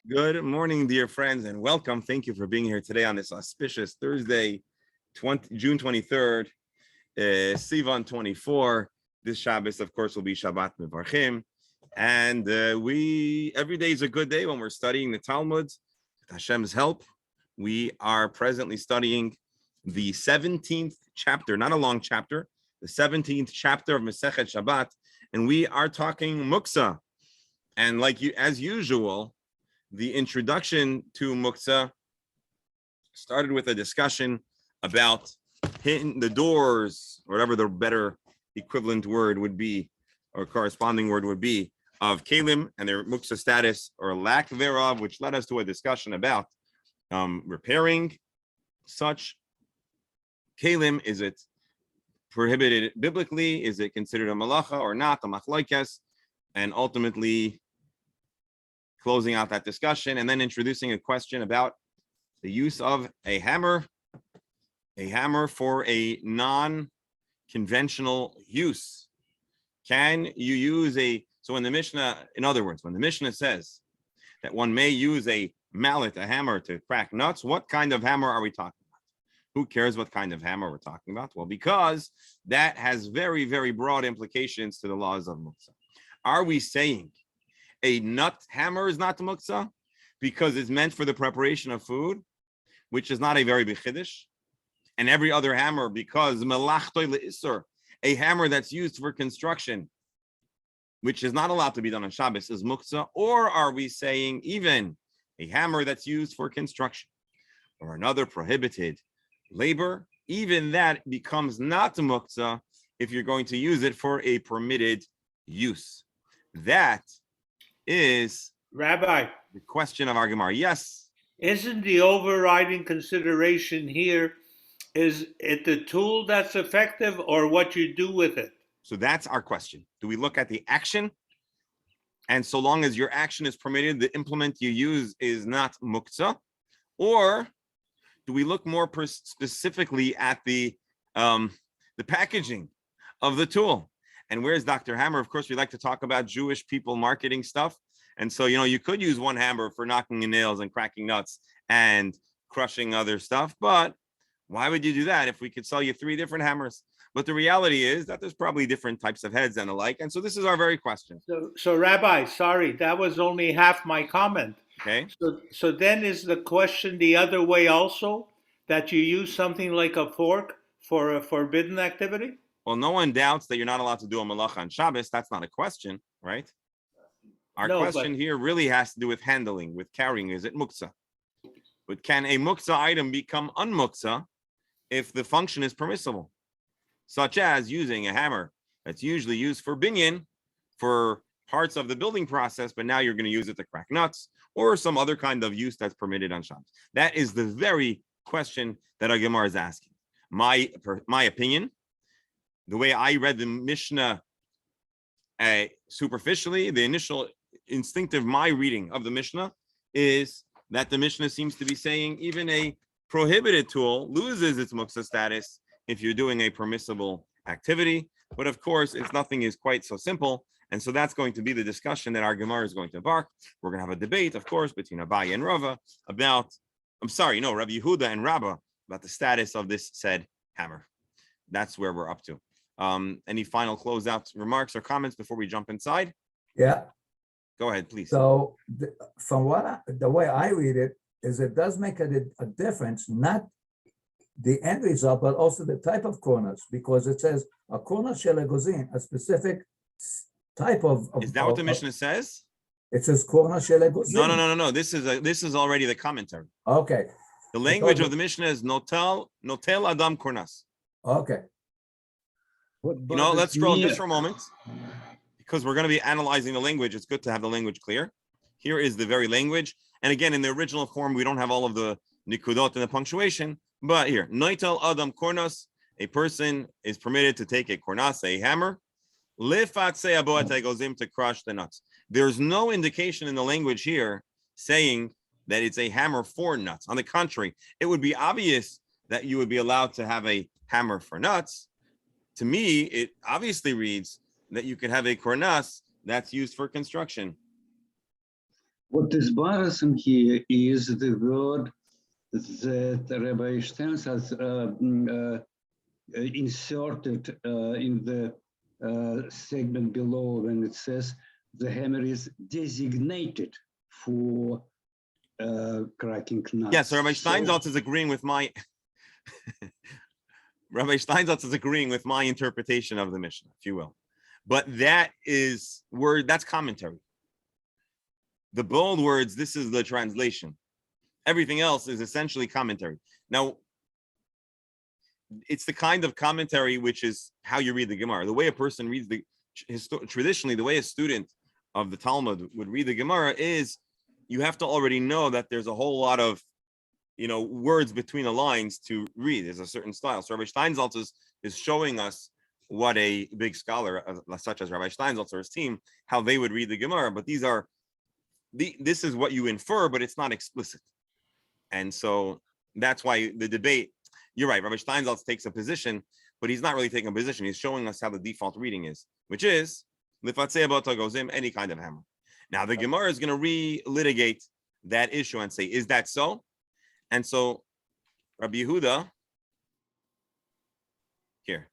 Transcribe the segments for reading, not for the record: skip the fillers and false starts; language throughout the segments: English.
Good morning, dear friends, and welcome. Thank you for being here today on this auspicious Thursday, June 23rd, Sivan 24. This Shabbos, of course, will be Shabbat Mevarchim. And every day is a good day when we're studying the Talmud. With Hashem's help, we are presently studying the 17th chapter, not a long chapter, the 17th chapter of Masechet Shabbat. And we are talking Muksa. And as usual, the introduction to Muksa started with a discussion about hitting the doors, or whatever the better equivalent word would be, or corresponding word would be, of Kalim and their Muksa status or lack thereof, which led us to a discussion about repairing such Kalim. Is it prohibited biblically? Is it considered a malacha or not, a machlokes? And ultimately closing out that discussion and then introducing a question about the use of a hammer for a non-conventional use. Can you use so in the Mishnah, in other words, when the Mishnah says that one may use a mallet, a hammer to crack nuts, what kind of hammer are we talking about? Who cares what kind of hammer we're talking about? Well, because that has very, very broad implications to the laws of Muksa. Are we saying a nut hammer is not muksa because it's meant for the preparation of food, which is not a very big chiddush, and every other hammer because melachtoi leisur, a hammer that's used for construction, which is not allowed to be done on Shabbos, is muksa? Or are we saying even a hammer that's used for construction or another prohibited labor, even that becomes not muksa if you're going to use it for a permitted use? That is Rabbi, the question of our Gemara. Yes. isn't the overriding consideration here, is it the tool that's effective or what you do with it? So that's our question. Do we look at the action? And so long as your action is permitted, the implement you use is not muktzah? Or do we look more specifically at the packaging of the tool? And where's Dr. Hammer? Of course, we like to talk about Jewish people marketing stuff. And so, you could use one hammer for knocking in nails and cracking nuts and crushing other stuff. But why would you do that if we could sell you 3 different hammers? But the reality is that there's probably different types of heads and the like. And so this is our very question. So Rabbi, sorry, that was only half my comment. Okay. So then is the question the other way also, that you use something like a fork for a forbidden activity? Well, no one doubts that you're not allowed to do a malacha on Shabbos. That's not a question, right? Our question here really has to do with handling, with carrying. Is it muksa? But can a muksa item become unmuksa if the function is permissible? Such as using a hammer that's usually used for binyan, for parts of the building process, but now you're going to use it to crack nuts, or some other kind of use that's permitted on Shabbos. That is the very question that our Gemara is asking. My opinion, the way I read the Mishnah superficially, the initial instinctive my reading of the Mishnah is that the Mishnah seems to be saying even a prohibited tool loses its muksa status if you're doing a permissible activity. But of course, nothing is quite so simple. And so that's going to be the discussion that our Gemara is going to embark. We're going to have a debate, of course, between Abaye and Rava Rabbi Yehuda and Rabbah about the status of this said hammer. That's where we're up to. Any final closeout remarks or comments before we jump inside? Yeah. Go ahead, please. So from the way I read it, is it does make a difference, not the end result, but also the type of corners, because it says a corner shel egozin, a specific type of. Is that what the Mishnah says? It says corner shel egozin. No. This is already the commentary. Okay. The language of the Mishnah is notel adam kornas. Okay. Let's scroll just for a moment, because we're going to be analyzing the language. It's good to have the language clear. Here is the very language. And again, in the original form, we don't have all of the nikudot and the punctuation. But here, noitel adam kornas, a person is permitted to take a kornas, a hammer, lifatse aboat egozim, to crush the nuts. There's no indication in the language here saying that it's a hammer for nuts. On the contrary, it would be obvious that you would be allowed to have a hammer for nuts. To me, it obviously reads that you could have a kornas that's used for construction. What is bothersome here is the word that Rabbi Stens has inserted in the segment below when it says the hammer is designated for cracking nuts. Yes, so Rabbi Steinsaltz is agreeing with my Rabbi Steinsaltz is agreeing with my interpretation of the Mishnah, if you will. But that is that's commentary. The bold words, this is the translation. Everything else is essentially commentary. Now, it's the kind of commentary which is how you read the Gemara. The way a person reads traditionally, the way a student of the Talmud would read the Gemara is you have to already know that there's a whole lot of, words between the lines to read. There's a certain style. So Rabbi Steinsaltz is showing us what a big scholar, such as Rabbi Steinsaltz or his team, how they would read the Gemara. But this is what you infer, but it's not explicit. And so that's why the debate, you're right, Rabbi Steinsaltz takes a position, but he's not really taking a position. He's showing us how the default reading is, which is lifatzei b'tagozim, any kind of hammer. Now the Gemara is going to re-litigate that issue and say, is that so? And so Rabbi Yehuda, here.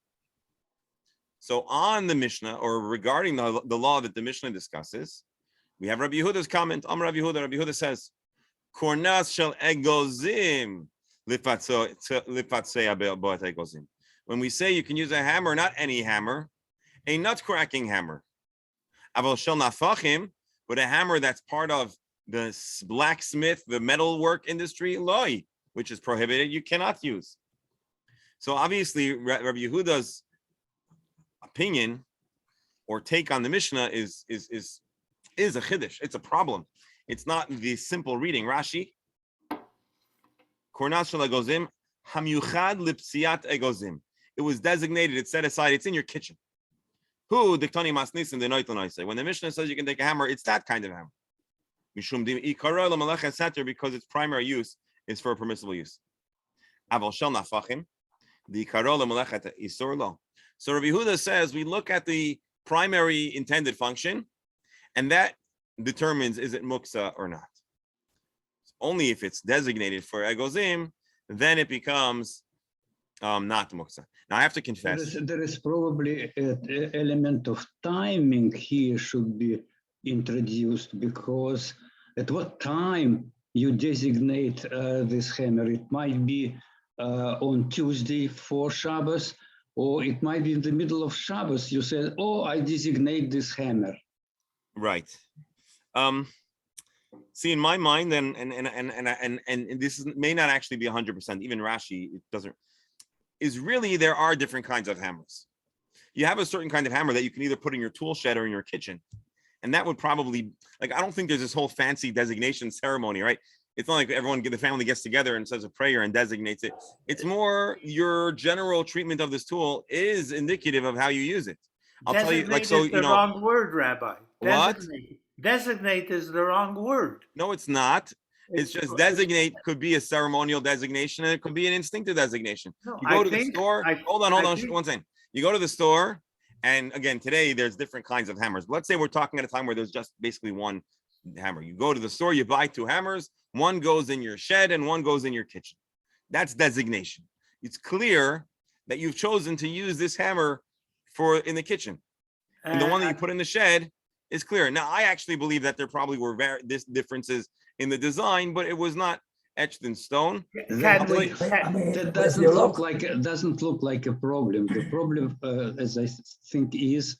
So on the Mishnah, or regarding the law that the Mishnah discusses, we have Rabbi Yehuda's comment. Rabbi Yehuda says, Kornas shel egozim lifatzei b'tagozim. When we say you can use a hammer, not any hammer, a nut cracking hammer. Aval shel nafachim, but a hammer that's part of the blacksmith, the metalwork industry, loy, which is prohibited, you cannot use. So obviously, Rabbi Yehuda's opinion or take on the Mishnah is a chiddush. It's a problem. It's not the simple reading. Rashi, Kornas shel egozim hamyuchad lipsiat egozim. It was designated. It's set aside. It's in your kitchen. Who diktani masnisim denoitlanoi. When the Mishnah says you can take a hammer, it's that kind of hammer. Because its primary use is for a permissible use. So Rabbi Yehuda says we look at the primary intended function, and that determines is it muksa or not. Only if it's designated for egozim, then it becomes not muksa. Now I have to confess. There is probably an element of timing here should be introduced, because at what time you designate this hammer? It might be on Tuesday for Shabbos, or it might be in the middle of Shabbos. You said, "Oh, I designate this hammer." Right. See, in my mind, and this may not actually be 100%. Even Rashi, it doesn't. Is really there are different kinds of hammers. You have a certain kind of hammer that you can either put in your tool shed or in your kitchen. And that would probably, I don't think there's this whole fancy designation ceremony, right? It's not like the family gets together and says a prayer and designates it. It's more your general treatment of this tool is indicative of how you use it. I'll tell you, Designate is the wrong word, Rabbi. What? Designate is the wrong word. No, it's not. It's just designate could be a ceremonial designation, and it could be an instinctive designation. No, You go to the store. Hold on, one second. You go to the store. And again, today there's different kinds of hammers. Let's say we're talking at a time where there's just basically one hammer. You go to the store, you buy two hammers. One goes in your shed and one goes in your kitchen. That's designation. It's clear that you've chosen to use this hammer in the kitchen. And the one that you put in the shed is clear. Now, I actually believe that there probably were differences in the design, but it was not etched in stone. That doesn't look like a problem. The problem, as I think, is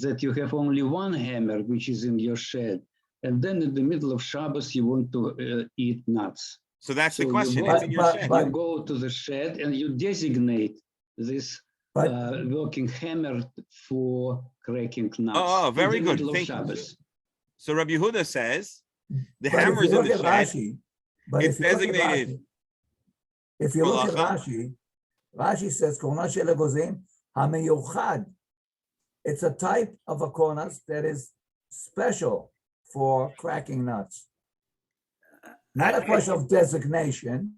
that you have only one hammer which is in your shed, and then in the middle of Shabbos you want to eat nuts. So that's the question. It's in your shed. You go to the shed and you designate this working hammer for cracking nuts. Oh, very good. Thank you. So Rabbi Yehuda says the hammer is in the shed. But it's designated. If you look at Rashi, Rashi says kornas shel egozim hamiyuchad. It's a type of a kornas that is special for cracking nuts. Not a question of designation,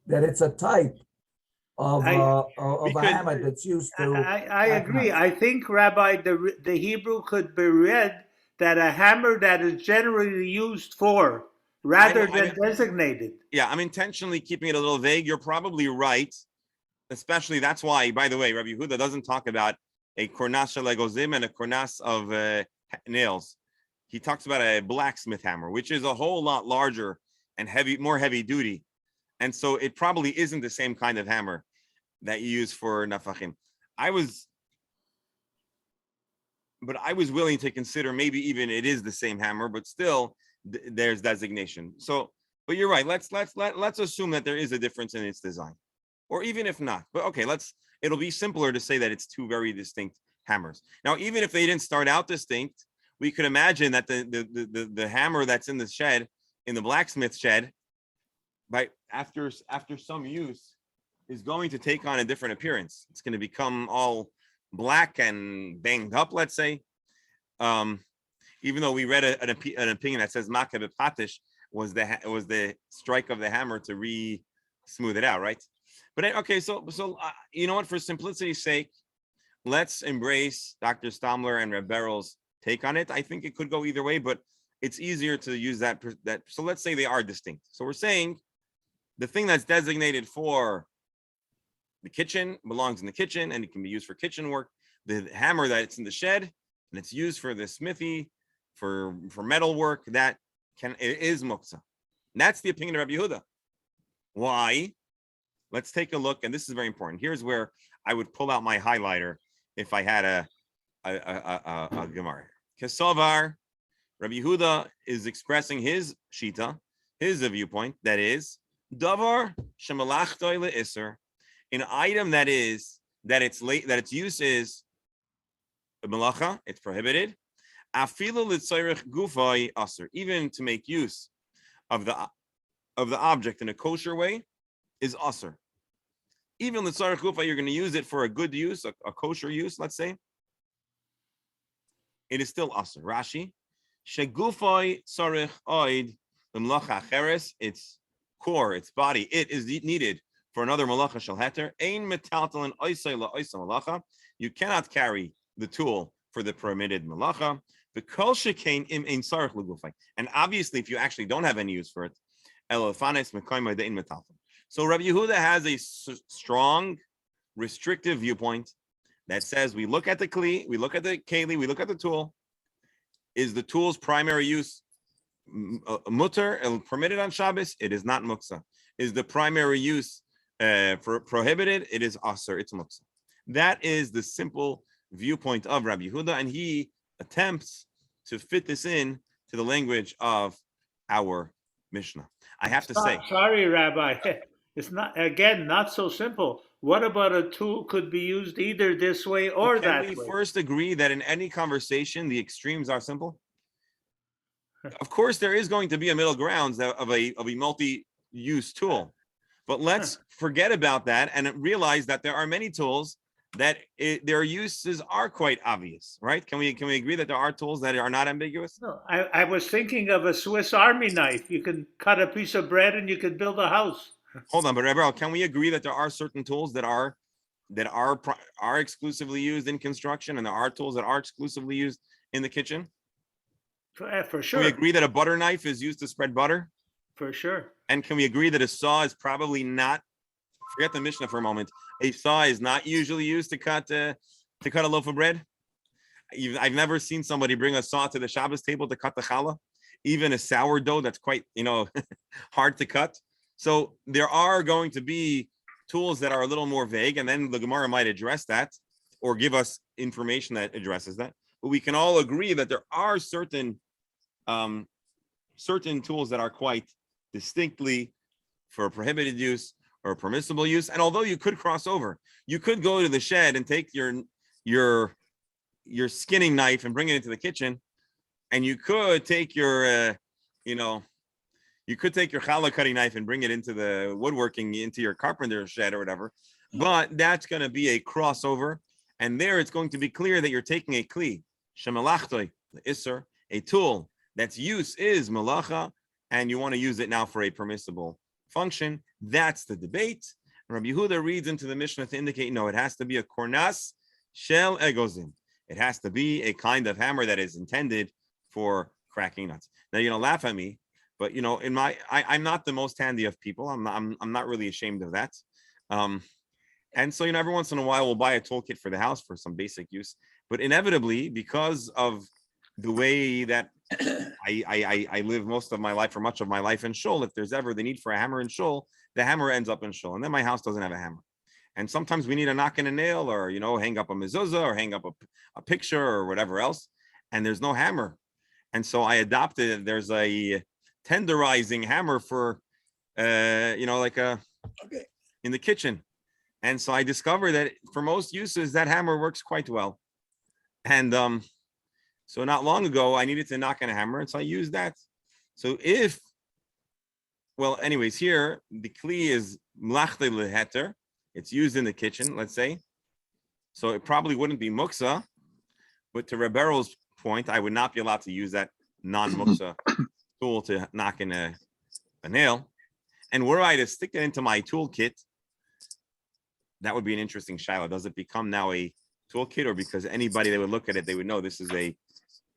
that it's a type of a hammer that's used to. I agree. Nuts. I think, Rabbi, the Hebrew could be read that a hammer that is generally used for, rather than designated. Yeah, I'm intentionally keeping it a little vague. You're probably right. Especially that's why, by the way, Rabbi Yehuda doesn't talk about a kornas shel egozim and a kornas of nails. He talks about a blacksmith hammer, which is a whole lot larger and heavy, more heavy duty. And so it probably isn't the same kind of hammer that you use for nafachim. I was willing to consider maybe even it is the same hammer, but still there's designation. So, but you're right. Let's assume that there is a difference in its design, or even if not. But okay, it'll be simpler to say that it's two very distinct hammers. Now, even if they didn't start out distinct, we could imagine that the hammer that's in the shed, in the blacksmith shed, after some use, is going to take on a different appearance. It's going to become all black and banged up, let's say. Even though we read an opinion that says Makeh b'Patish was the strike of the hammer to smooth it out, right? But okay, so you know what? For simplicity's sake, let's embrace Dr. Stamler and Reb Berel's take on it. I think it could go either way, but it's easier to use that. So let's say they are distinct. So we're saying the thing that's designated for the kitchen belongs in the kitchen and it can be used for kitchen work. The hammer that's in the shed and it's used for the smithy, for metal work, it is muktzah. That's the opinion of Rabbi Yehuda. Why? Let's take a look, and this is very important. Here's where I would pull out my highlighter if I had a Gemara. Kesovar, Rabbi Yehuda is expressing his shita, his viewpoint, that is, davar shemalachtoy le'isr, an item that its use is a malacha, it's prohibited. Afilu l'tzayrich gufay aser, even to make use of the object in a kosher way is aser. Even l'tzayrich gufay, you're going to use it for a good use, a kosher use, let's say, it is still aser. Rashi, shegufay tzarich oid l'malacha acheres, its core, its body, it is needed for another malacha shel heter. Ein metaltal and oisay la'oisay malacha. You cannot carry the tool for the permitted malacha. The kol shekain im ein tzarich l'gufay. And obviously, if you actually don't have any use for it, elofanes mekayma de'in metaltal. So Rabbi Yehuda has a strong, restrictive viewpoint that says we look at the kli, we look at the keli, we look at the tool. Is the tool's primary use mutter and permitted on Shabbos? It is not muksa. Is the primary use for prohibited? It is aser. It's muksa. That is the simple viewpoint of Rabbi Yehuda, and he attempts to fit this in to the language of our Mishnah. I have to say, sorry, Rabbi, it's not so simple. What about a tool could be used either this way or that way? Can we first agree that in any conversation the extremes are simple? Of course, there is going to be a middle ground of a multi-use tool, but let's forget about that and realize that there are many tools that their uses are quite obvious, right? Can we agree that there are tools that are not ambiguous? No, I was thinking of a Swiss Army knife. You can cut a piece of bread and you can build a house. Hold on, but Rebbe, can we agree that there are certain tools that are exclusively used in construction, and there are tools that are exclusively used in the kitchen? For sure. Can we agree that a butter knife is used to spread butter? For sure. And can we agree that a saw is probably not? Forget the Mishnah for a moment. A saw is not usually used to cut a loaf of bread. I've never seen somebody bring a saw to the Shabbos table to cut the challah, even a sourdough that's quite hard to cut. So there are going to be tools that are a little more vague, and then the Gemara might address that or give us information that addresses that. But we can all agree that there are certain tools that are quite distinctly for prohibited use or permissible use. And although you could cross over, you could go to the shed and take your skinning knife and bring it into the kitchen, and you could take your challah cutting knife and bring it into the woodworking, into your carpenter shed or whatever. But that's going to be a crossover, and there it's going to be clear that you're taking a kli, shemalachtoy, isser, a tool that's use is malacha, and you want to use it now for a permissible function. That's the debate. Rabbi Yehuda reads into the Mishnah to indicate, no, it has to be a kornas shel egozim. It has to be a kind of hammer that is intended for cracking nuts. Now, laugh at me, but I'm not the most handy of people. I'm not really ashamed of that. And so, every once in a while we'll buy a toolkit for the house for some basic use. But inevitably, because of the way that I live most of my life, or much of my life in shul, if there's ever the need for a hammer in shul, the hammer ends up in shul. And then my house doesn't have a hammer. And sometimes we need a knock and a nail, or, hang up a mezuzah, or hang up a picture or whatever else. And there's no hammer. And so I adopted, there's a tenderizing hammer for, like in the kitchen. And so I discovered that for most uses, that hammer works quite well. And so not long ago, I needed to knock on a hammer, and so I used that. So anyways, here, the kli is mlachte leheter. It's used in the kitchen, let's say. So it probably wouldn't be muksa, but to Rebero's point, I would not be allowed to use that non-muksa tool to knock in a nail. And were I to stick it into my toolkit, that would be an interesting shiloh. Does it become now a toolkit, or because anybody that would look at it, they would know this is a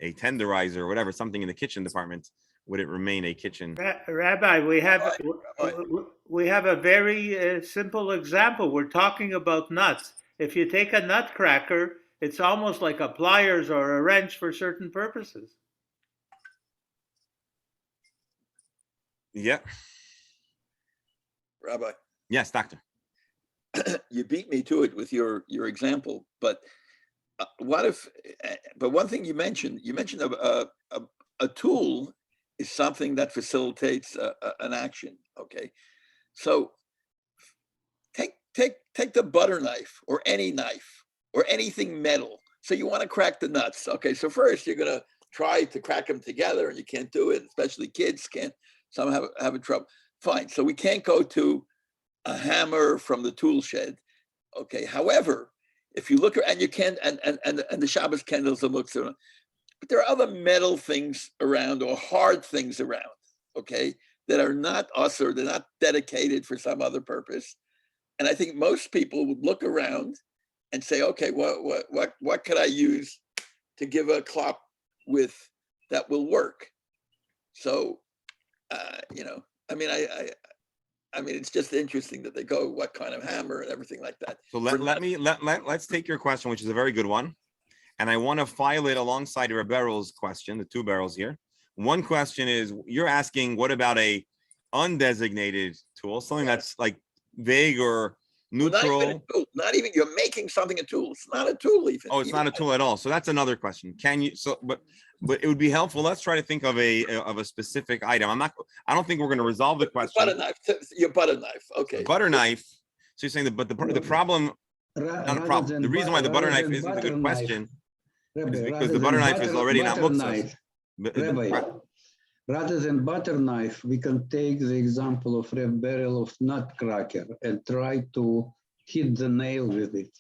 tenderizer or whatever, something in the kitchen department? Would it remain a kitchen? Rabbi, we have a very simple example. We're talking about nuts. If you take a nutcracker, it's almost like a pliers or a wrench for certain purposes. Yeah. Rabbi. Yes, doctor. You beat me to it with your example, but what if? But one thing you mentioned a tool is something that facilitates an action. Okay, so take the butter knife or any knife or anything metal. So you want to crack the nuts. Okay, so first you're gonna try to crack them together, and you can't do it. Especially kids can't. Some have trouble. Fine. So we can't go to a hammer from the tool shed. Okay. However, if you look, and you can, and the Shabbos candles are looked at, but there are other metal things around, or hard things around, okay, that are not us, or they're not dedicated for some other purpose. And I think most people would look around and say, okay, what could I use to give a klop with that will work? So, I mean, it's just interesting that they go, what kind of hammer and everything like that. So let's take your question, which is a very good one. And I want to file it alongside Rebero's question, the two barrels here. One question is, you're asking, what about a undesignated tool, something that's like vague or neutral? Well, not even you're making something a tool. It's not a tool even. Oh, it's not a tool at all. So that's another question. Can you, but it would be helpful. Let's try to think of a specific item. I don't think we're going to resolve the question. Your butter knife. Okay. Butter knife. So you're saying that, but the problem, not a problem. The reason why the butter knife isn't a good question is because the butter knife is already not muktzah. Rather than butter knife, we can take the example of Reb Berel of nutcracker and try to hit the nail with it.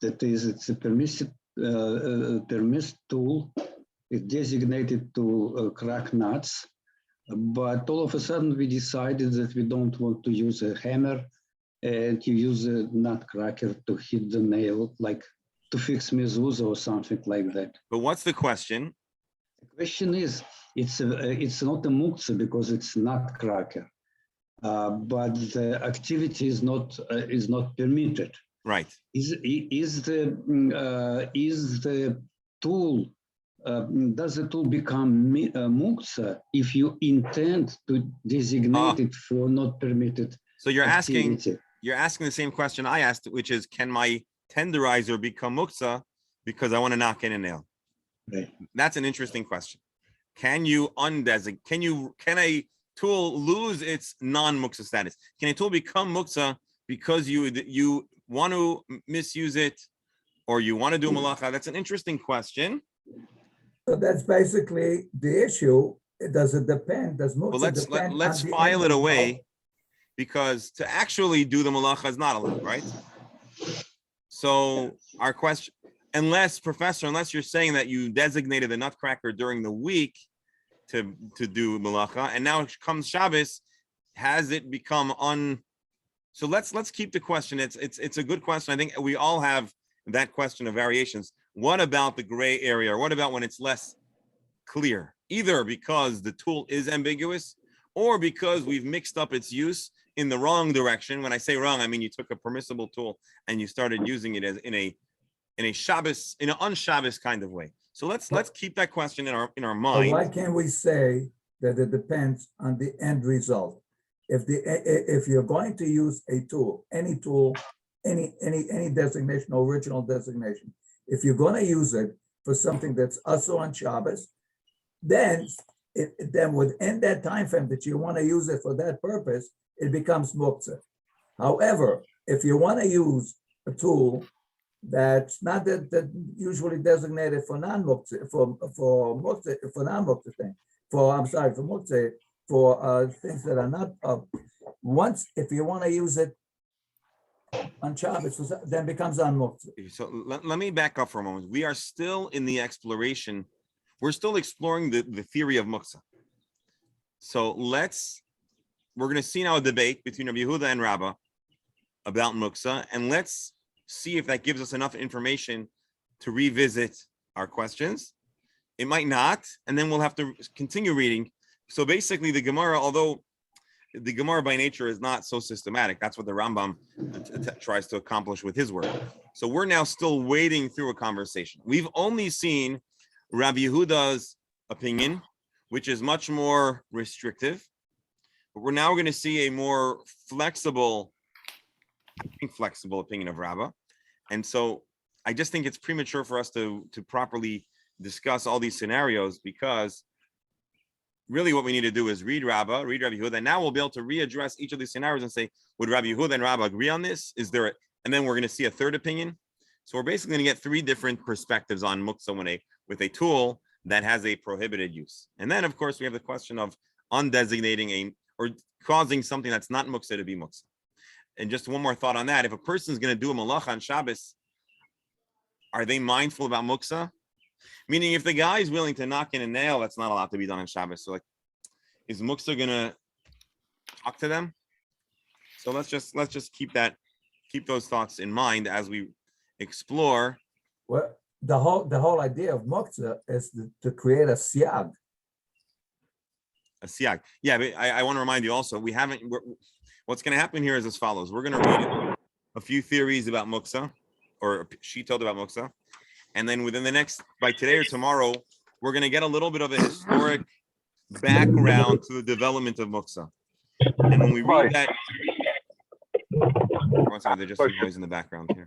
That is, it's a permissive tool. It's designated to crack nuts, but all of a sudden we decided that we don't want to use a hammer and you use a nutcracker to hit the nail, like to fix mezuzah or something like that. But what's the question? The question is, it's not a muktzah because it's nutcracker, but the activity is not permitted. Right. Is the tool, does the tool become muktzah if you intend to designate it for not permitted? So you're activity? asking the same question I asked, which is, can my tenderizer become muktzah because I want to knock in a nail? Right. That's an interesting question. Can you can a tool lose its non-muktzah status? Can a tool become muktzah because you want to misuse it, or you want to do malacha? That's an interesting question. So that's basically the issue. Does it depend? Does muktzah Well, let's file it away, because to actually do the malacha is not allowed, right? So our question, unless you're saying that you designated the nutcracker during the week to do malacha, and now it comes Shabbos, has it become So let's keep the question. It's a good question. I think we all have that question of variations. What about the gray area? Or what about when it's less clear? Either because the tool is ambiguous or because we've mixed up its use in the wrong direction. When I say wrong, I mean you took a permissible tool and you started using it as in an un-Shabbos kind of way. So let's keep that question in our But mind. why can't we say that it depends on the end result? If you're going to use a tool, any designation, original designation, if you're going to use it for something that's also on Shabbos, then within that time frame that you want to use it for that purpose, it becomes muktzah. However, if you want to use a tool that's not that usually designated for non-muktzah, for non-muktzah thing, for muktzah, for things that are not if you want to use it on Shabbos, then becomes on muktzah. So let me back up for a moment. We are still in the exploration. We're still exploring the theory of muktzah. So we're going to see now a debate between Rabbi Yehuda and Rabbah about muktzah, and let's see if that gives us enough information to revisit our questions. It might not, and then we'll have to continue reading. So basically the Gemara, although the Gemara by nature is not so systematic, that's what the Rambam tries to accomplish with his work. So we're now still wading through a conversation. We've only seen Rabbi Yehuda's opinion, which is much more restrictive, but we're now going to see a more flexible opinion of Rabbah. And so I just think it's premature for us to properly discuss all these scenarios, because really what we need to do is read Rabbi Yehuda, and now we'll be able to readdress each of these scenarios and say, would Rabbi Yehuda and Rabbah agree on this? And then we're going to see a third opinion. So we're basically going to get three different perspectives on muktzah with a tool that has a prohibited use. And then, of course, we have the question of undesignating or causing something that's not muktzah to be muktzah. And just one more thought on that. If a person is going to do a malacha on Shabbos, are they mindful about muktzah? Meaning, if the guy is willing to knock in a nail, that's not allowed to be done on Shabbos. So, is muktzah going to talk to them? So let's just keep those thoughts in mind as we explore. Well, the whole idea of muktzah is to create a siyag. A siyag. Yeah, but I want to remind you also, what's going to happen here is as follows. We're going to read a few theories about muktzah, or shitot about muktzah. And then by today or tomorrow, we're going to get a little bit of a historic background to the development of muktzah. And when we read that, there's just some noise in the background here.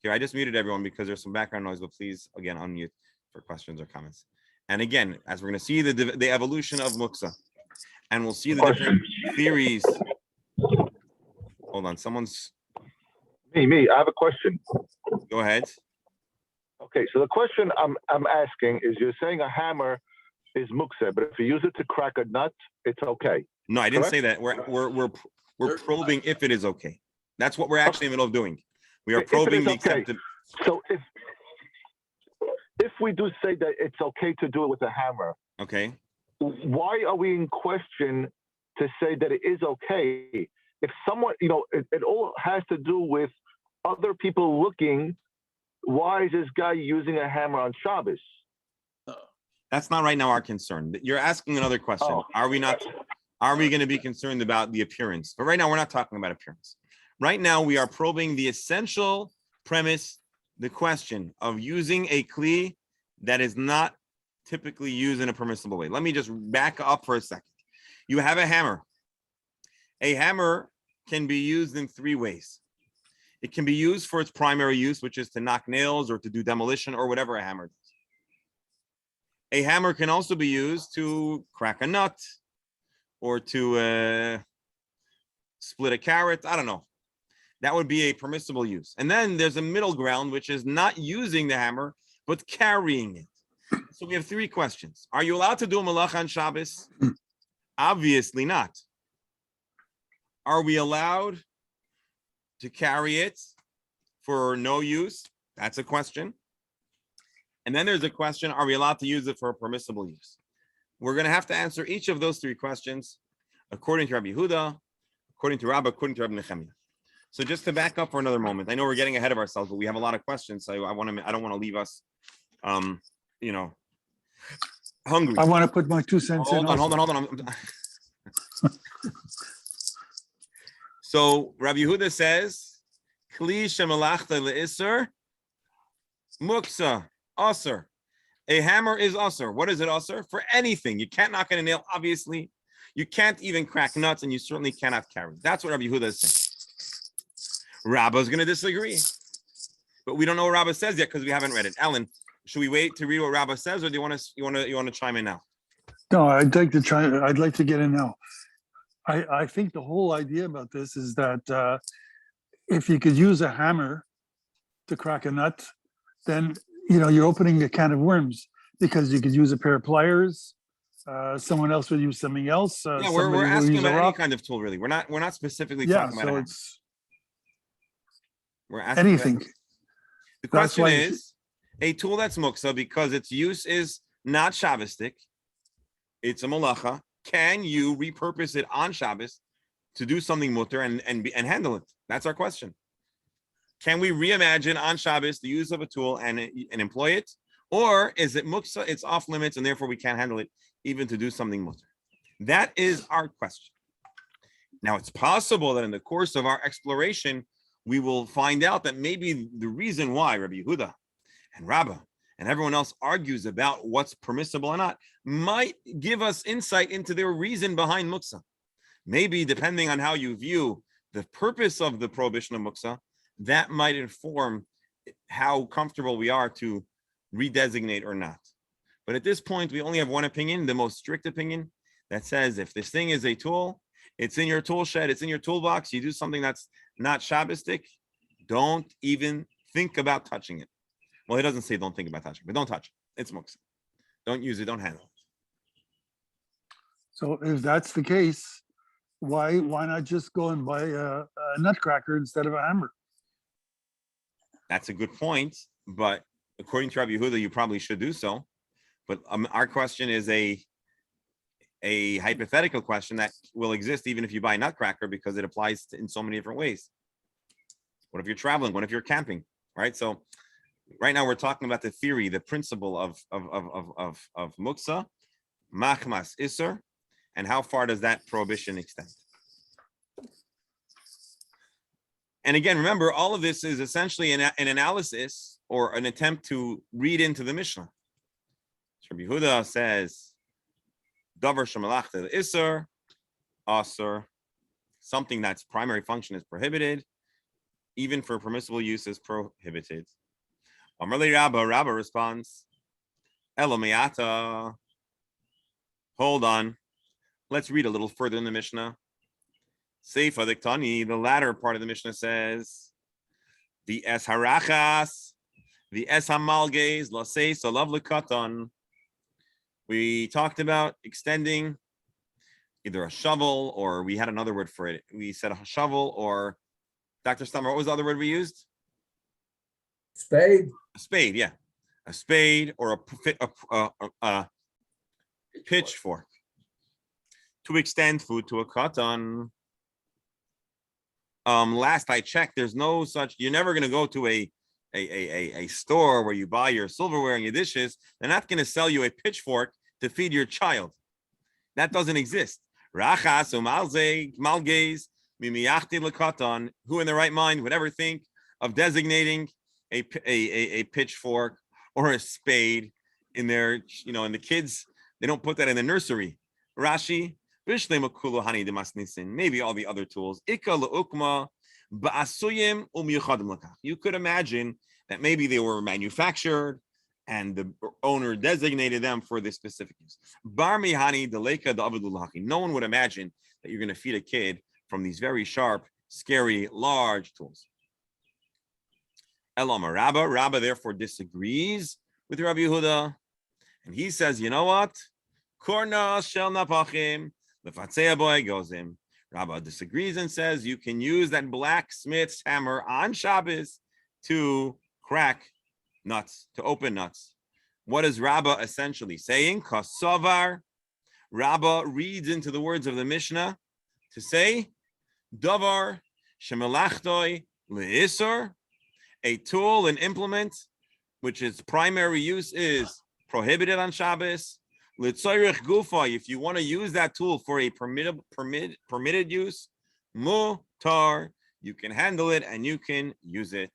Here, I just muted everyone because there's some background noise, but please, again, unmute for questions or comments. And again, as we're going to see the evolution of muktzah, and we'll see the different theories. Hold on, Me. I have a question. Go ahead. Okay, so the question I'm asking is, you're saying a hammer is muktzah, but if you use it to crack a nut, it's okay. No, I didn't Correct? say that. We're probing if it is okay. That's what we're actually in the middle of doing. We are probing the accepted. So if we do say that it's okay to do it with a hammer, Okay. why are we in question to say that it is okay? If someone, it all has to do with other people looking. Why is this guy using a hammer on Shabbos? That's not right now our concern. You're asking another question. Oh. Are we going to be concerned about the appearance? But right now, we're not talking about appearance. Right now, we are probing the essential premise, the question of using a kli that is not typically used in a permissible way. Let me just back up for a second. You have a hammer. A hammer can be used in three ways. It can be used for its primary use, which is to knock nails or to do demolition or whatever a hammer does. A hammer can also be used to crack a nut or to split a carrot. I don't know. That would be a permissible use. And then there's a middle ground, which is not using the hammer, but carrying it. So we have three questions. Are you allowed to do a malacha on Shabbos? Obviously not. Are we allowed to carry it for no use? That's a question. And then there's a question, are we allowed to use it for a permissible use? We're going to have to answer each of those three questions according to Rabbi Yehuda, according to Rabbah, according to Rabbi Nechemiah. So just to back up for another moment, I know we're getting ahead of ourselves, but we have a lot of questions. So I don't want to leave us, hungry. I want to put my 2 cents in. Hold on. So Rabbi Yehuda says, Kli shemalachta le'isur, muksa, asur. A hammer is asur. What is it asur? For anything. You can't knock in a nail, obviously. You can't even crack nuts, and you certainly cannot carry. That's what Rabbi Yehuda is saying. Rabbah is going to disagree. But we don't know what Rabbah says yet because we haven't read it. Alan, should we wait to read what Rabbah says, or do you want to chime in now? No, I'd like to try. I'd like to get in now. I think the whole idea about this is that if you could use a hammer to crack a nut, then you're opening a can of worms, because you could use a pair of pliers. Someone else would use something else. Yeah, we're asking about any kind of tool, really. We're not specifically talking about. So we're asking anything. The question is a tool that's muksa because its use is not Shabbostic. It's a malacha. Can you repurpose it on Shabbos to do something mutter and handle it? That's our question. Can we reimagine on Shabbos the use of a tool and employ it? Or is it muksa, it's off limits, and therefore we can't handle it even to do something mutter? That is our question. Now, it's possible that in the course of our exploration, we will find out that maybe the reason why Rabbi Yehuda and Rabbah and everyone else argues about what's permissible or not might give us insight into their reason behind muksa. Maybe depending on how you view the purpose of the prohibition of muksa, that might inform how comfortable we are to redesignate or not. But at this point, we only have one opinion, the most strict opinion, that says if this thing is a tool, it's in your tool shed, it's in your toolbox, you do something that's not Shabbostic, don't even think about touching it. Well, he doesn't say don't think about touching it, but don't touch it. It's muksa. Don't use it, don't handle it. So if that's the case, why not just go and buy a nutcracker instead of a hammer? That's a good point, but according to Rabbi Yehuda, you probably should do so. But our question is a hypothetical question that will exist even if you buy a nutcracker, because it applies in so many different ways. What if you're traveling? What if you're camping? Right? So right now we're talking about the theory, the principle of muksa, machmas isur, and how far does that prohibition extend? And again, remember, all of this is essentially an analysis or an attempt to read into the Mishnah. Rabbi Yehuda says, davar shemalachta isur, asur, something that's primary function is prohibited, even for permissible use is prohibited. Amar le Rabba, Rabba responds, Elo me'ata. Hold on. Let's read a little further in the Mishnah. Seifa diktani, the latter part of the Mishnah says, the es harachas, the es hamalges, lasei salav lekatan. We talked about extending either a shovel, or we had another word for it. We said a shovel, or Dr. Stammer, what was the other word we used? Spade. A spade, yeah. A spade or a pitchfork to extend food to a katan. Last I checked, there's no such, you're never going to go to a store where you buy your silverware and your dishes. They're not going to sell you a pitchfork to feed your child. That doesn't exist. Rachas malges mimiyachti lekatan. Who in their right mind would ever think of designating a pitchfork or a spade in their, in the kids? They don't put that in the nursery. Rashi, maybe all the other tools. You could imagine that maybe they were manufactured and the owner designated them for this specific use. No one would imagine that you're going to feed a kid from these very sharp, scary, large tools. Elama Rabba therefore disagrees with Rabbi Yehuda, and he says, you know what? Korna shel napachim lefatzei boy gozim. Rabba disagrees and says you can use that blacksmith's hammer on Shabbos to crack nuts, to open nuts. What is Rabba essentially saying? Kasavar. Rabba reads into the words of the Mishnah to say, davar Shemelachtoi leisur, a tool, an implement, which its primary use is prohibited on Shabbos. L'tzoyrich gufa, if you want to use that tool for a permitted use, mutar, you can handle it and you can use it.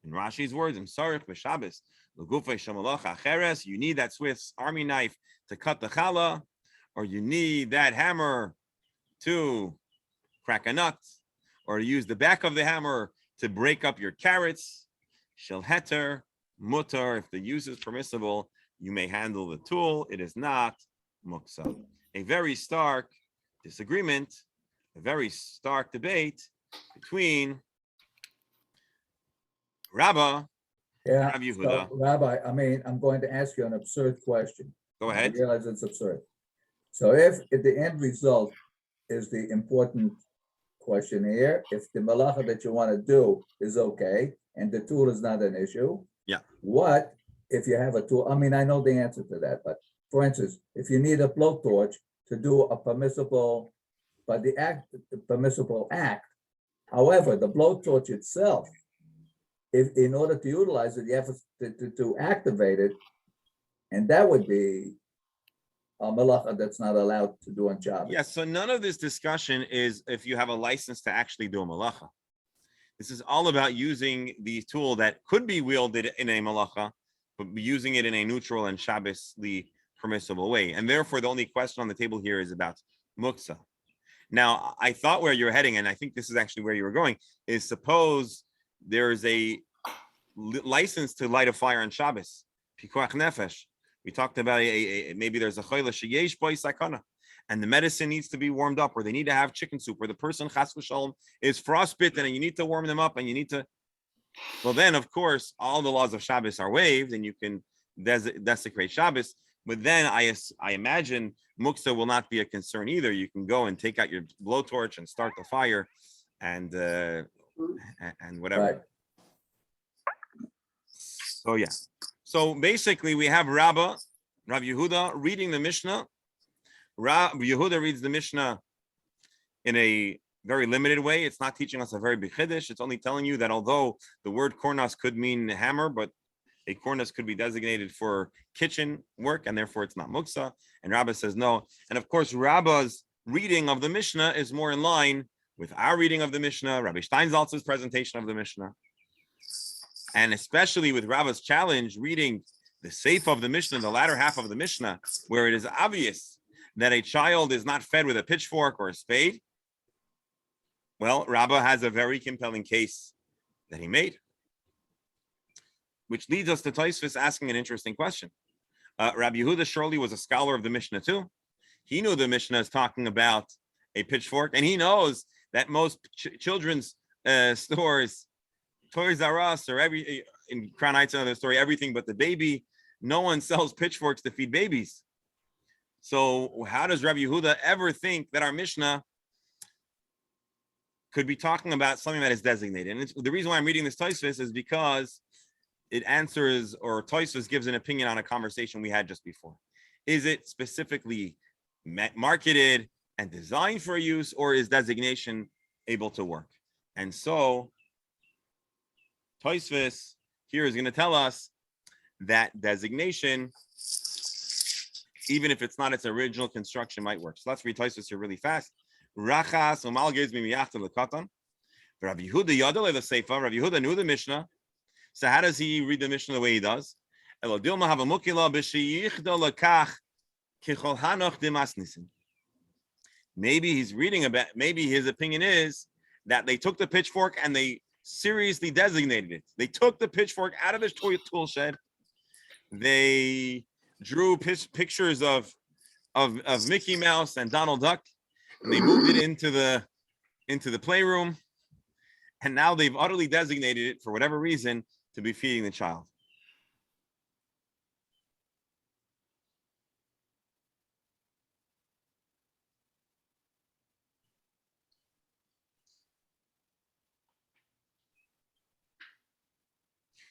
In Rashi's words, Imsarich b'Shabbos, l'gufay shemalach acheres, you need that Swiss army knife to cut the challah, or you need that hammer to crack a nut, or use the back of the hammer to break up your carrots. Shel heter, mutar, if the use is permissible, you may handle the tool. It is not muksa. A very stark disagreement, a very stark debate between Rabbah Yeah, and Rav Yehuda. so Rabbi, I mean, I'm going to ask you an absurd question. Go I ahead. realize it's absurd. So if the end result is the important question here, if the malacha that you want to do is okay, and the tool is not an issue. Yeah. What if you have a tool? I mean, I know the answer to that, but for instance, if you need a blowtorch to do a permissible, but the permissible act, however, the blowtorch itself, if in order to utilize it, you have to activate it, and that would be a malacha that's not allowed to do on Shabbos. Yeah, so none of this discussion is if you have a license to actually do a malacha. This is all about using the tool that could be wielded in a malacha, but using it in a neutral and Shabbosly permissible way. And therefore, the only question on the table here is about muksa. Now, I thought where you're heading, and I think this is actually where you were going, is suppose there's a license to light a fire on Shabbos, pikuach nefesh. We talked about maybe there's a chayla sheyesh boy sakana, and the medicine needs to be warmed up, or they need to have chicken soup, or the person chas v'shalom is frostbitten, and you need to warm them up, and you need to. Well, then of course all the laws of Shabbos are waived, and you can desecrate Shabbos. But then I imagine muksa will not be a concern either. You can go and take out your blowtorch and start the fire, and whatever. Right. So yeah. So basically, we have Rav Yehuda reading the Mishnah. Rav Yehuda reads the Mishnah in a very limited way. It's not teaching us a very big chiddush. It's only telling you that although the word kornas could mean hammer, but a kornas could be designated for kitchen work, and therefore it's not muksa. And Rabbah says no. And of course, Rabbah's reading of the Mishnah is more in line with our reading of the Mishnah, Rabbi Steinsaltz's presentation of the Mishnah. And especially with Rabbah's challenge, reading the seif of the Mishnah, the latter half of the Mishnah, where it is obvious that a child is not fed with a pitchfork or a spade. Well, Rabbah has a very compelling case that he made, which leads us to Tosfos asking an interesting question. Rabbi Yehuda surely was a scholar of the Mishnah too. He knew the Mishnah is talking about a pitchfork, and he knows that most children's stores, Toys R Us or in Crown Heights, another story, everything but the baby, no one sells pitchforks to feed babies. So how does Rabbi Yehuda ever think that our Mishnah could be talking about something that is designated? And the reason why I'm reading this Tosfos is because it answers, or Tosfos gives an opinion on a conversation we had just before. Is it specifically marketed and designed for use, or is designation able to work? And so Tosfos here is going to tell us that designation, even if it's not its original construction, might work. So let's read Tosfos here really fast. Rachas umal gives me miyachta lekatan. Rabbi Yehuda yadol the seifa. Rabbi Yehuda knew the Mishnah. So how does he read the Mishnah the way he does? Elodilma havamukila b'sheyichda lekach kichol hanoch demasnisin. Maybe he's reading about. Maybe his opinion is that they took the pitchfork and they seriously designated it. They took the pitchfork out of the tool shed. They drew pictures of Mickey Mouse and Donald Duck, and they moved it into the playroom. And now they've utterly designated it for whatever reason to be feeding the child.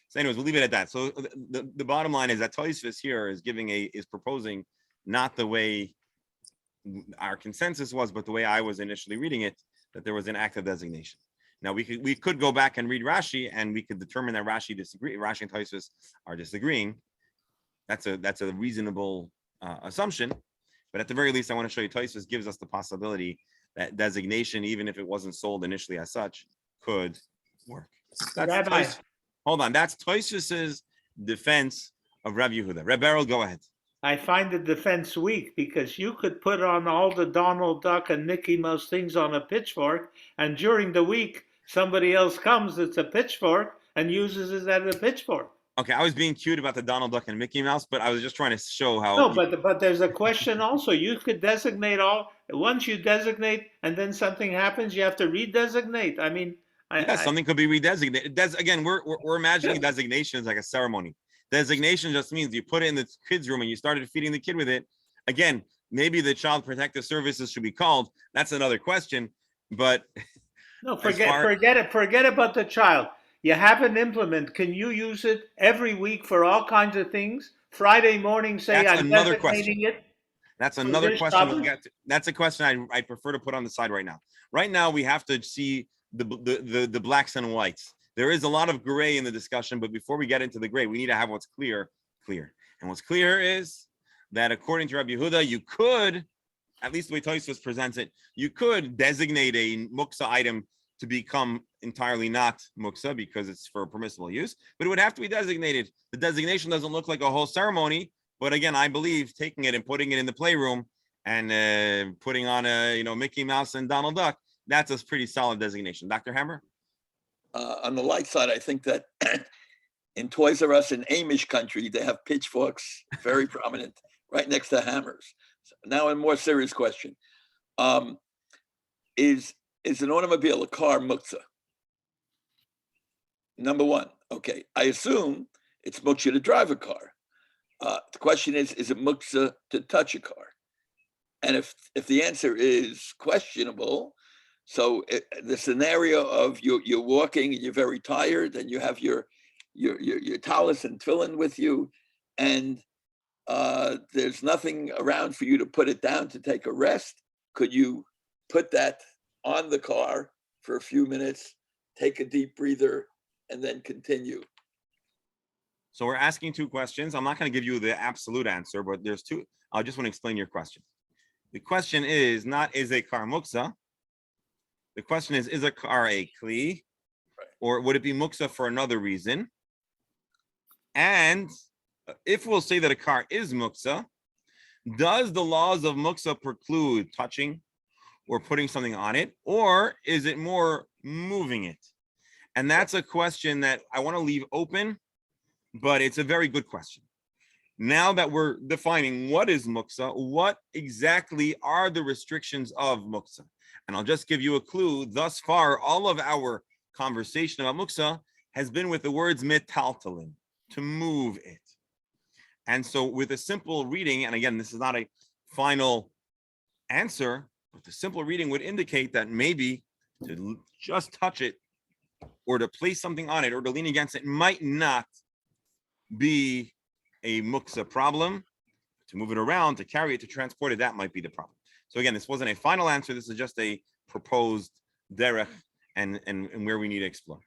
So anyways, we'll leave it at that. So the bottom line is that Tosfos here is proposing not the way our consensus was, but the way I was initially reading it, that there was an act of designation. Now we could go back and read Rashi, and we could determine that Rashi and Tosfos are disagreeing. That's a reasonable assumption, but at the very least, I want to show you Tosfos gives us the possibility that designation, even if it wasn't sold initially as such, could work. Rabbi, Hold on, that's Tosfos's defense of Rav Yehuda. Reb Beryl, go ahead. I find the defense weak because you could put on all the Donald Duck and Mickey Mouse things on a pitchfork, and during the week, somebody else comes that's a pitchfork and uses it as a pitchfork. Okay, I was being cute about the Donald Duck and Mickey Mouse, but I was just trying to show how. No, but there's a question also. You could designate once you designate and then something happens, you have to redesignate. I mean, something could be redesignated. Again, we're imagining designation as like a ceremony. Designation just means you put it in the kid's room and you started feeding the kid with it. Again, maybe the Child Protective Services should be called. That's another question. But no, forget about the child. You have an implement. Can you use it every week for all kinds of things? Friday morning, say I'm designating it. That's another question we'll get to. That's a question I prefer to put on the side right now. Right now, we have to see the blacks and whites. There is a lot of gray in the discussion, but before we get into the gray, we need to have what's clear. And what's clear is that according to Rabbi Yehuda, you could, at least the way Tosfos presents it, you could designate a muksa item to become entirely not muksa because it's for permissible use, but it would have to be designated. The designation doesn't look like a whole ceremony, but again, I believe taking it and putting it in the playroom and putting on Mickey Mouse and Donald Duck, that's a pretty solid designation. Dr. Hammer? On the light side, I think that in Toys R Us in Amish country, they have pitchforks, very prominent, right next to hammers. So now, a more serious question: is an automobile a car muktzah? Number one, okay. I assume it's muktzah to drive a car. The question is it muktzah to touch a car? And if the answer is questionable, so the scenario of you're walking and you're very tired and you have your talis and tefillin with you, and there's nothing around for you to put it down to take a rest, could you put that on the car for a few minutes, take a deep breather, and then continue? So we're asking two questions. I'm not going to give you the absolute answer, but there's two. I just want to explain your question. The question is not, is a car muksa? The question is a car a kli? Right. Or would it be muksa for another reason? And if we'll say that a car is muksa, does the laws of muksa preclude touching or putting something on it? Or is it more moving it? And that's a question that I want to leave open, but it's a very good question. Now that we're defining what is muksa, what exactly are the restrictions of muksa? And I'll just give you a clue. Thus far, all of our conversation about muksa has been with the words metaltalin, to move it. And so with a simple reading, and again, this is not a final answer, but the simple reading would indicate that maybe to just touch it or to place something on it or to lean against it might not be a muksa problem. To move it around, to carry it, to transport it, that might be the problem. So again, this wasn't a final answer. This is just a proposed derech and where we need to explore.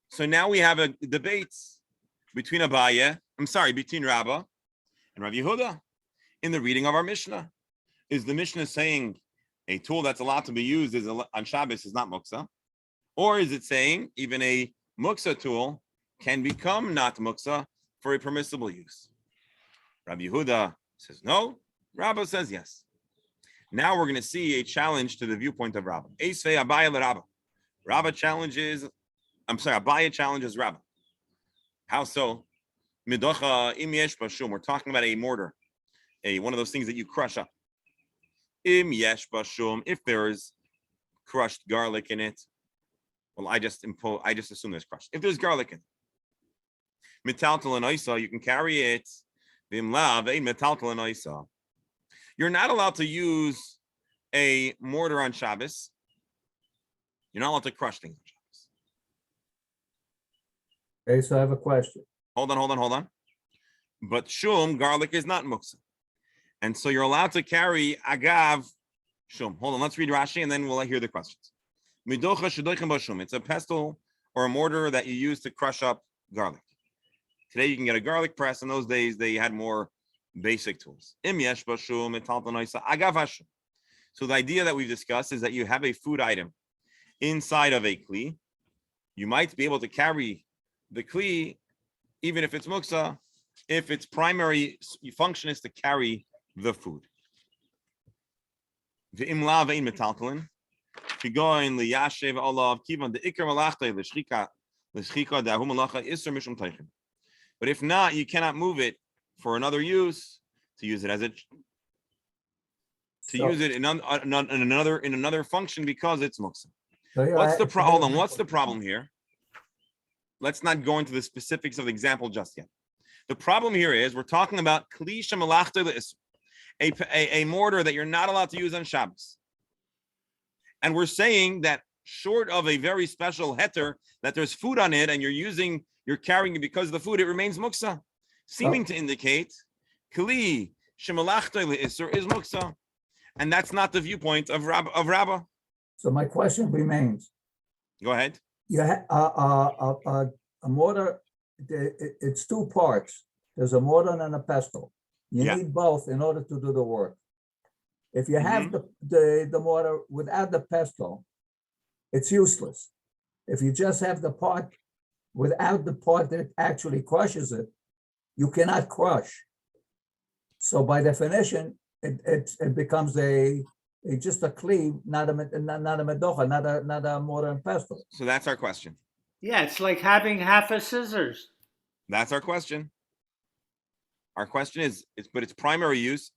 So now we have a debate between between Rabbah and Rav Yehuda in the reading of our Mishnah. Is the Mishnah saying a tool that's allowed to be used on Shabbos is not muksa? Or is it saying even a muksa tool can become not muksa for a permissible use? Rav Yehuda says no. Rabbah says yes. Now we're going to see a challenge to the viewpoint of Rabbah. Eisvei Abaye l'Rabbah. Abaye challenges Rabbah. How so? Midocha im yesh bashum. We're talking about a mortar, one of those things that you crush up. Im yesh bashum. If there is crushed garlic in it, well, I just assume there's crushed. If there's garlic in it, metaltal and oisa, you can carry it. Vimlav a metaltal and oisa. You're not allowed to use a mortar on Shabbos. You're not allowed to crush things on Shabbos. Okay, so I have a question. Hold on. But shum, garlic, is not muksa. And so you're allowed to carry agav shum. Hold on, let's read Rashi and then we'll hear the questions. Midocha shedoichem bashum. It's a pestle or a mortar that you use to crush up garlic. Today you can get a garlic press. In those days, they had more basic tools. Im yesh bashum metalton oisa agav hashum. So the idea that we've discussed is that you have a food item inside of a kli. You might be able to carry the kli, even if it's muksa, if its primary function is to carry the food. V'im la ve'in metaltalin, figoin liyashev olav kivan de'ikar malachta l'shchika da'hu malacha iser mishum teichen. But if not, you cannot move it for another use, to use it as a use it in another function because it's muksa. What's the problem? Hold on. What's the problem here? Let's not go into the specifics of the example just yet. The problem here is we're talking about kli shemalachta le'isur, a mortar that you're not allowed to use on Shabbos, and we're saying that short of a very special heter that there's food on it and you're carrying it because of the food, it remains muksa, seeming to indicate kli shemalachta le'isur is muksa. And that's not the viewpoint of Rabbah. So my question remains. Go ahead. You have a mortar, it's two parts. There's a mortar and a pestle. You need both in order to do the work. If you have the mortar without the pestle, it's useless. If you just have the part without the part that actually crushes it, you cannot crush. So by definition, it becomes just a kli, not a medocha, not a mortar and pestle. So that's our question. Yeah, it's like having half a scissors. That's our question. Our question is, but its primary use,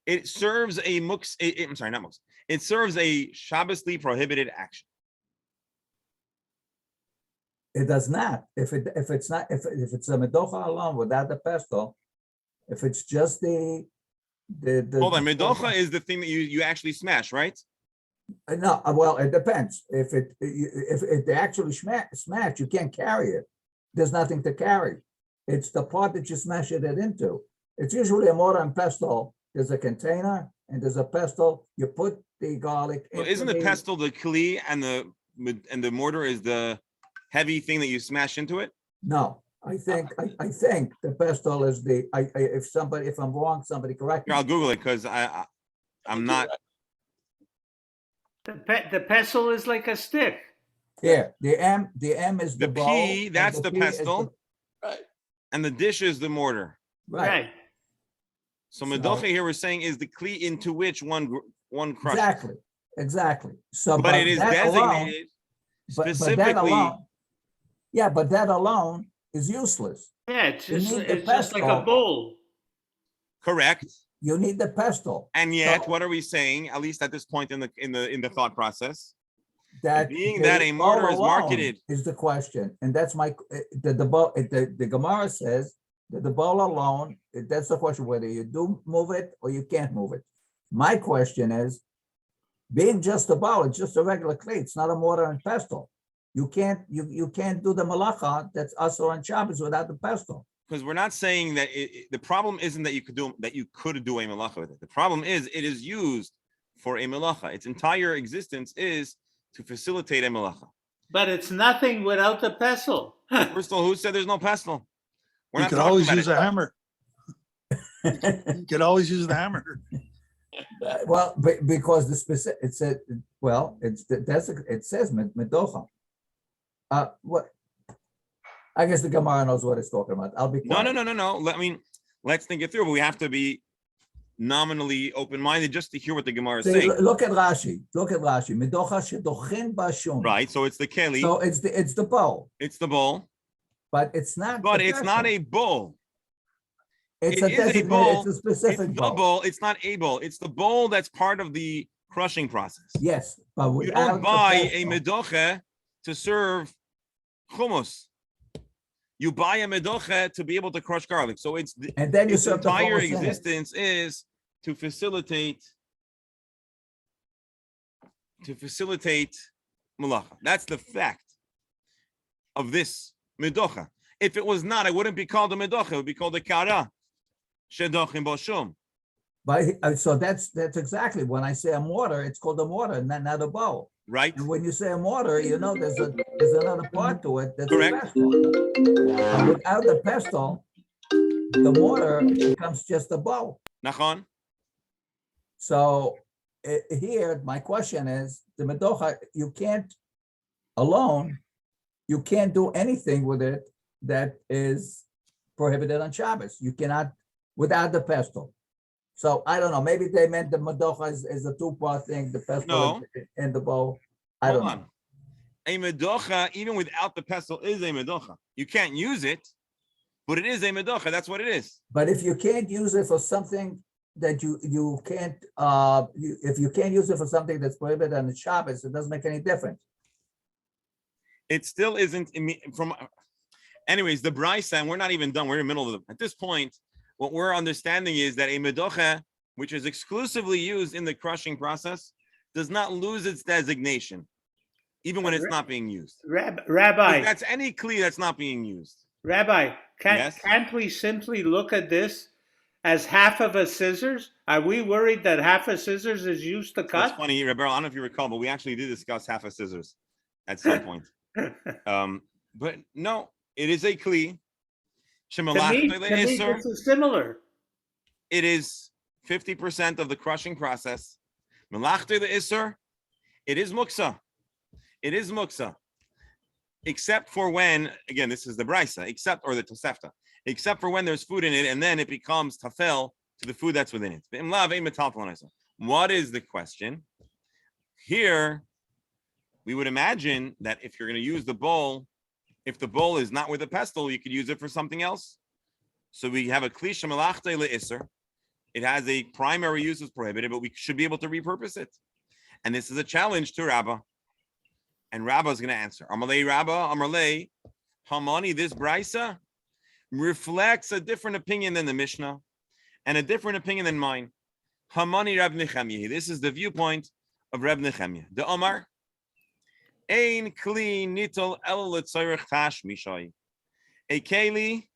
it serves a mux. I'm sorry, not mux. It serves a Shabbosly prohibited action. It does not. If it's a medocha alone without the pestle, if it's just the hold on, medocha is the thing that you actually smash, right? No, well, it depends. If it actually smash, you can't carry it. There's nothing to carry. It's the part that you smash it into. It's usually a mortar and pestle. There's a container and there's a pestle. You put the garlic. So isn't the pestle the kli and the mortar is the heavy thing that you smash into it? No, I think the pestle is the. If I'm wrong, somebody correct me. I'll Google it because I'm not. The pestle is like a stick. Here, the M is the bowl. P, that's the pestle. Right. And the dish is the mortar. Right. So medocha here we're saying is the kli into which one crushes. Exactly. So, but it is designated specifically. But that alone is useless. Yeah, it's just like a bowl. Correct. You need the pestle. And yet, what are we saying? At least at this point in the thought process, that a mortar is marketed is the question, and that's the Gemara says that the bowl alone. That's the question: whether you do move it or you can't move it. My question is, being just a bowl, it's just a regular clay. It's not a mortar and pestle. You can't do the malacha that's asur on Shabbos without the pestle. Because we're not saying that the problem isn't that you could do a malacha with it. The problem is it is used for a malacha. Its entire existence is to facilitate a malacha. But it's nothing without the pestle. First of all, who said there's no pestle? You could always use a hammer. You could always use the hammer. Well, because the specific it said, it says medocha. What? I guess the Gemara knows what it's talking about. I'll be quiet. No. Let's think it through, but we have to be nominally open-minded just to hear what the Gemara is saying. Look at Rashi. Medocha shedochin bashun. Right. So it's the keli. So it's the bowl. It's the bowl. But it's not. But it's not a bowl. It's a bowl. It's a specific bowl. The bowl. It's not a bowl. It's the bowl that's part of the crushing process. Yes, but you don't buy a medocha to serve hummus. You buy a medocha to be able to crush garlic. So its entire existence is to facilitate malacha. That's the fact of this medocha. If it was not, it wouldn't be called a medocha. It would be called a kara. Shedochim boshum. But so that's exactly when I say a mortar, it's called a mortar, not a bowl. Right? And when you say a mortar, there's another part to it that's Correct. a pestle. And without the pestle, the mortar becomes just a bowl. Nachon? So here, my question is, the medocha, you can't do anything with it that is prohibited on Shabbos. You cannot, without the pestle. So I don't know, maybe they meant the medocha is a two-part thing, the pestle No. and the bowl. I don't know. A medocha, even without the pestle, is a medocha. You can't use it, but it is a medocha. That's what it is. But if you can't use it for something that you can't, if you can't use it for something that's prohibited on the Shabbos, it doesn't make any difference. It still isn't from. Anyways, the brisa, and we're not even done. We're in the middle of at this point. What we're understanding is that a medocha, which is exclusively used in the crushing process, does not lose its designation, even when it's not being used. Rabbi, If that's any kli that's not being used. Rabbi, Yes? can't we simply look at this as half of a scissors? Are we worried that half a scissors is used to That's cut? funny, Rebel. I don't know if you recall, but we actually did discuss half a scissors at some point. But no, it is a kli. To me, this is similar. It is 50% of the crushing process. Melachte the isser, it is muksa. It is muksa. Except for when, again, this is the brisa, or the tosefta, except for when there's food in it, and then it becomes tafel to the food that's within it. What is the question? Here, we would imagine that if you're going to use the bowl, if the bowl is not with a pestle, you could use it for something else. So we have a klisha melachte le'isser. It has a primary use is prohibited, but we should be able to repurpose it. And this is a challenge to Rabbah. And Rabbah is going to answer. Amalei Rabbah, Amalei, Hamani, this brisa reflects a different opinion than the Mishnah and a different opinion than mine. Hamani Reb Nechemya. This is the viewpoint of Reb Nechemya. The Omar, Ein kli nitol el letzorech tash mishai. A keli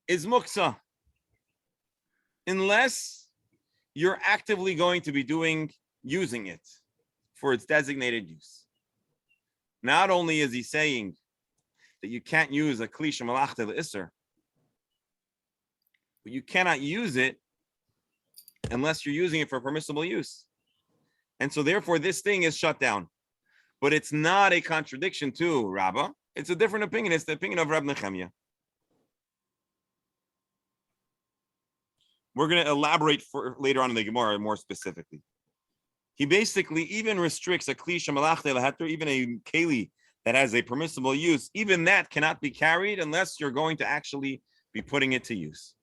is muksa unless you're actively going to be using it for its designated use. Not only is he saying that you can't use a klisha malachte le'isser, but you cannot use it unless you're using it for permissible use. And so therefore this thing is shut down. But it's not a contradiction to Rabbah. It's a different opinion. It's the opinion of Reb Nechemya. We're going to elaborate for later on in the Gemara more specifically. He basically even restricts a klisha malachte leheter, even a keli that has a permissible use. Even that cannot be carried unless you're going to actually be putting it to use.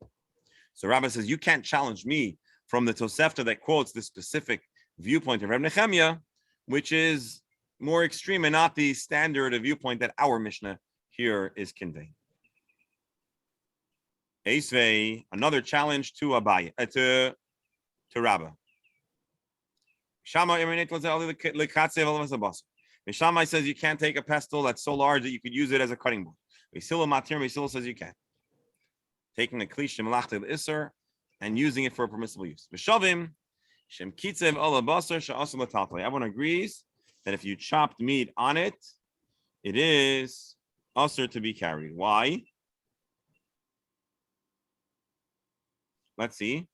So Rabbah says, you can't challenge me from the Tosefta that quotes the specific viewpoint of Reb Nechemya, which is more extreme and not the standard of viewpoint that our Mishnah here is conveying. Eisvei, another challenge to Abaye, to Rabbah. Shammai says you can't take a pestle that's so large that you could use it as a cutting board. Beisila says you can. Taking a klisha malachte l'isser and using it for a permissible use. Everyone agrees that if you chopped meat on it, it is usher to be carried. Why? Let's see.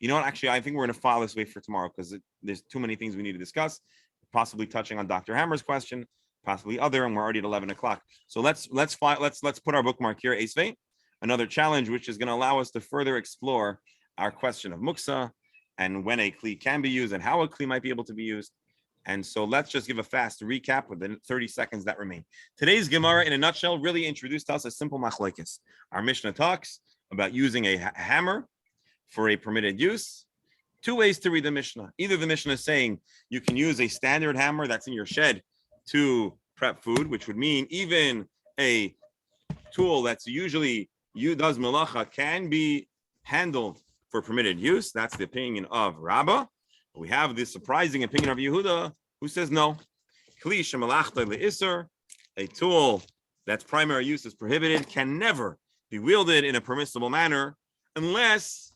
You know what? Actually, I think we're going to file this way for tomorrow because there's too many things we need to discuss, possibly touching on Dr. Hammer's question, possibly other, and we're already at 11 o'clock. So let's put our bookmark here, Esvei, another challenge, which is going to allow us to further explore our question of muksa and when a kli can be used and how a kli might be able to be used. And so let's just give a fast recap with the 30 seconds that remain. Today's Gemara, in a nutshell, really introduced us a simple machlokes. Our Mishnah talks about using a hammer for a permitted use. Two ways to read the Mishnah. Either the Mishnah is saying you can use a standard hammer that's in your shed to prep food, which would mean even a tool that's usually does melacha can be handled for permitted use. That's the opinion of Rabbah. We have the surprising opinion of Yehuda, who says no. Kli shemalachta le'isser, a tool that's primary use is prohibited, can never be wielded in a permissible manner unless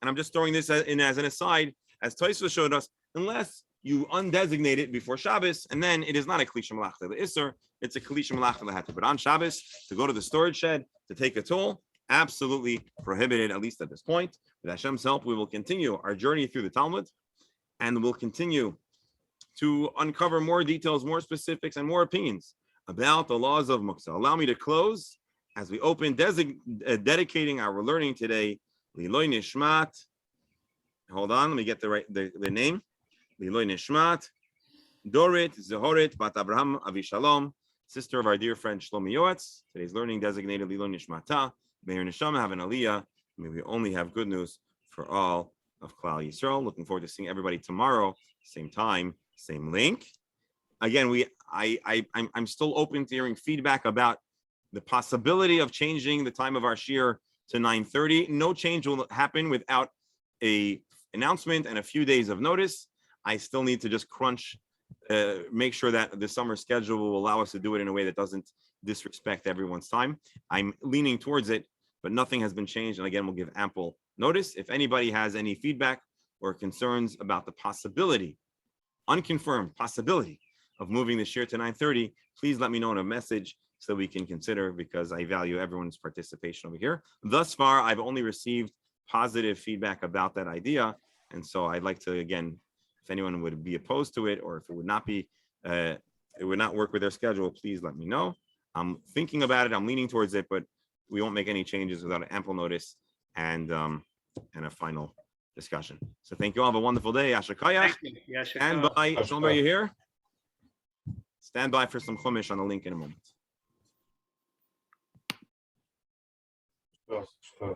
and I'm just throwing this in as an aside, as Tosfos showed us, unless you undesignate it before Shabbos, and then it is not a Kli Shemalachta L'Isser, it's a Kli Shemalachta L'Heter. But on Shabbos, to go to the storage shed, to take a toll, absolutely prohibited, at least at this point. With Hashem's help, we will continue our journey through the Talmud, and we'll continue to uncover more details, more specifics, and more opinions about the laws of Muktzah. Allow me to close as we open, dedicating our learning today, Liloy Nishmat. Hold on, let me get the name. Liloy Nishmat, Dorit Zehorit Bat Abraham Avishalom, sister of our dear friend Shlomi Yoetz. Today's learning designated Liloy Nishmata. May her neshama have an aliyah. May we only have good news for all of Klal Yisrael. Looking forward to seeing everybody tomorrow, same time, same link. Again, I'm still open to hearing feedback about the possibility of changing the time of our shiur to 9:30. No change will happen without a announcement and a few days of notice. I still need to just crunch, make sure that the summer schedule will allow us to do it in a way that doesn't disrespect everyone's time. I'm leaning towards it, but nothing has been changed. And again, we'll give ample notice. If anybody has any feedback or concerns about the possibility, unconfirmed possibility of moving the shiur to 9:30, please let me know in a message so we can consider, because I value everyone's participation over here. Thus far, I've only received positive feedback about that idea. And so I'd like to, again, if anyone would be opposed to it, or if it would not be, it would not work with their schedule, please let me know. I'm thinking about it. I'm leaning towards it, but we won't make any changes without ample notice and a final discussion. So thank you all. Have a wonderful day. Ashakayach. Stand by. Shalom, are you here? Stand by for some chumash on the link in a moment.